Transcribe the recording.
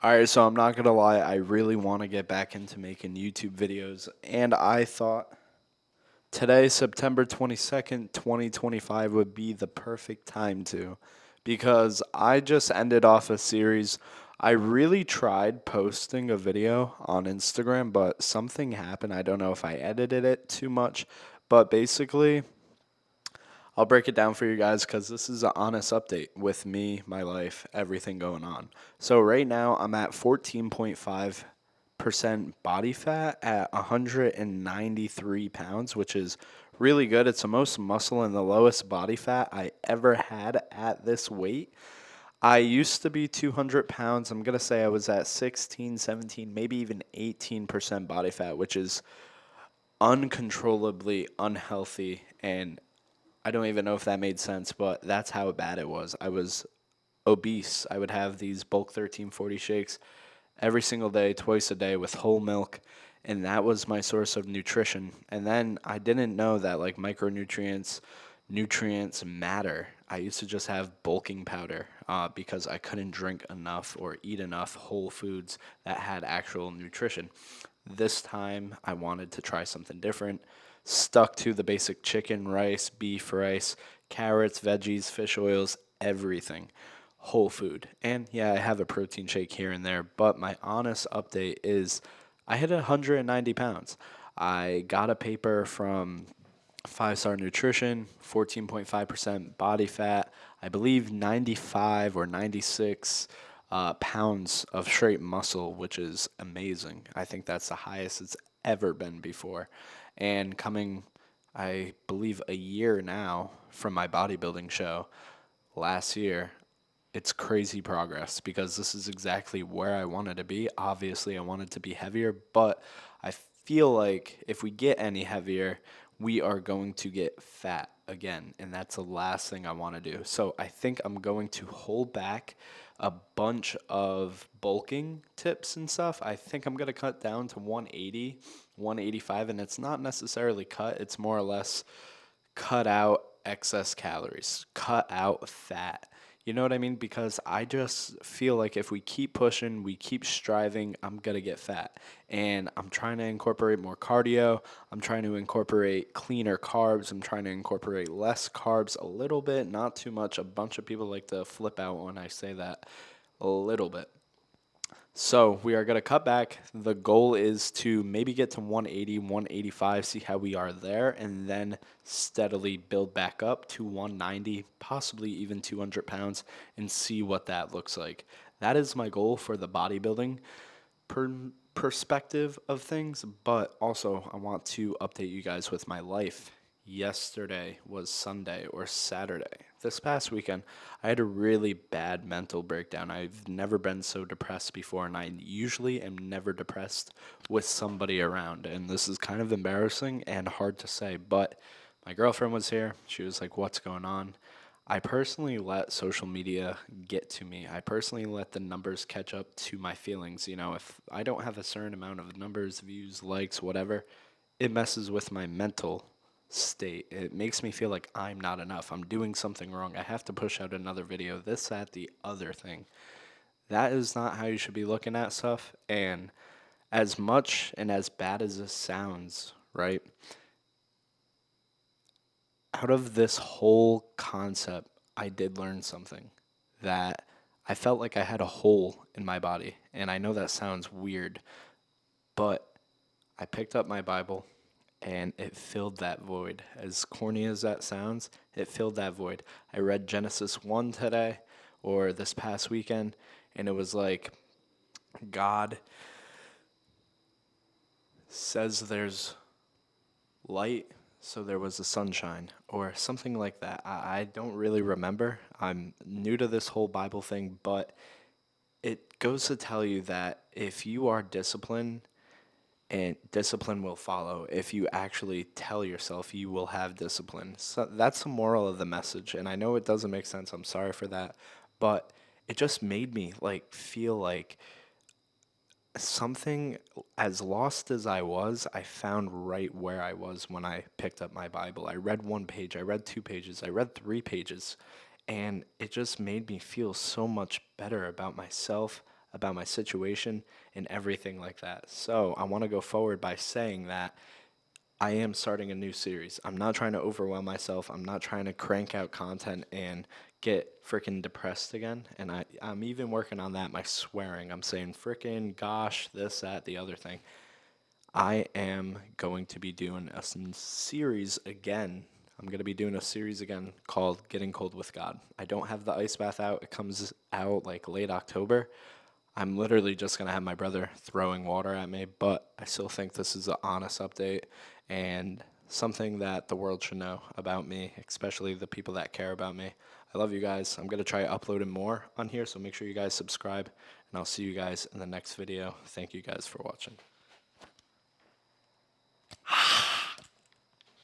All right, so I'm not gonna lie, I really want to get back into making YouTube videos, and I thought today, September 22nd, 2025, would be the perfect time to, because I just ended off a series. I really tried posting a video on Instagram, but something happened. I don't know if I edited it too much, but basically, I'll break it down for you guys because this is an honest update with me, my life, everything going on. So right now I'm at 14.5% body fat at 193 pounds, which is really good. It's the most muscle and the lowest body fat I ever had at this weight. I used to be 200 pounds. I'm going to say I was at 16, 17, maybe even 18% body fat, which is uncontrollably unhealthy, and I don't even know if that made sense, but that's how bad it was. I was obese. I would have these bulk 1340 shakes every single day, twice a day with whole milk, and that was my source of nutrition. And then I didn't know that like nutrients matter. I used to just have bulking powder because I couldn't drink enough or eat enough whole foods that had actual nutrition. This time I wanted to try something different. Stuck to the basic chicken, rice, beef, rice, carrots, veggies, fish oils, everything. Whole food. And yeah, I have a protein shake here and there, but my honest update is I hit 190 pounds. I got a paper from Five Star Nutrition, 14.5% body fat, I believe 95 or 96 pounds of straight muscle, which is amazing. I think that's the highest it's ever been before. And coming, I believe, a year now from my bodybuilding show last year, it's crazy progress because this is exactly where I wanted to be. Obviously, I wanted to be heavier, but I feel like if we get any heavier, we are going to get fat again, and that's the last thing I want to do. So I think I'm going to hold back a bunch of bulking tips and stuff. I think I'm going to cut down to 180, 185, and it's not necessarily cut, it's more or less cut out excess calories, cut out fat. You know what I mean? Because I just feel like if we keep pushing, we keep striving, I'm going to get fat. And I'm trying to incorporate more cardio. I'm trying to incorporate cleaner carbs. I'm trying to incorporate less carbs a little bit, not too much. A bunch of people like to flip out when I say that a little bit. So we are going to cut back. The goal is to maybe get to 180, 185, see how we are there, and then steadily build back up to 190, possibly even 200 pounds, and see what that looks like. That is my goal for the bodybuilding perspective of things, but also I want to update you guys with my life. Yesterday was Sunday or Saturday. This past weekend, I had a really bad mental breakdown. I've never been so depressed before, and I usually am never depressed with somebody around. And this is kind of embarrassing and hard to say, but my girlfriend was here. She was like, "What's going on?" I personally let social media get to me. I personally let the numbers catch up to my feelings. You know, if I don't have a certain amount of numbers, views, likes, whatever, it messes with my mental state. It makes me feel like I'm not enough. I'm doing something wrong. I have to push out another video, this, that, the other thing. That is not how you should be looking at stuff. And as much and as bad as this sounds, right? Out of this whole concept, I did learn something that I felt like I had a hole in my body. And I know that sounds weird, but I picked up my Bible and it filled that void. As corny as that sounds, it filled that void. I read Genesis 1 today or this past weekend, and it was like God says there's light, so there was a sunshine, or something like that. I don't really remember. I'm new to this whole Bible thing, but it goes to tell you that if you are disciplined, and discipline will follow. If you actually tell yourself you will have discipline. So that's the moral of the message. And I know it doesn't make sense. I'm sorry for that. But it just made me like feel like something as lost as I was, I found right where I was when I picked up my Bible. I read one page, I read two pages, I read three pages, and it just made me feel so much better about myself, about my situation and everything like that. So I want to go forward by saying that I am starting a new series. I'm not trying to overwhelm myself. I'm not trying to crank out content and get freaking depressed again. And I'm even working on that, my swearing. I'm saying freaking, gosh, this, that, the other thing. I am going to be doing a series again. I'm going to be doing a series again called Getting Cold with God. I don't have the ice bath out. It comes out like late October. I'm literally just going to have my brother throwing water at me, but I still think this is an honest update and something that the world should know about me, especially the people that care about me. I love you guys. I'm going to try uploading more on here, so make sure you guys subscribe, and I'll see you guys in the next video. Thank you guys for watching.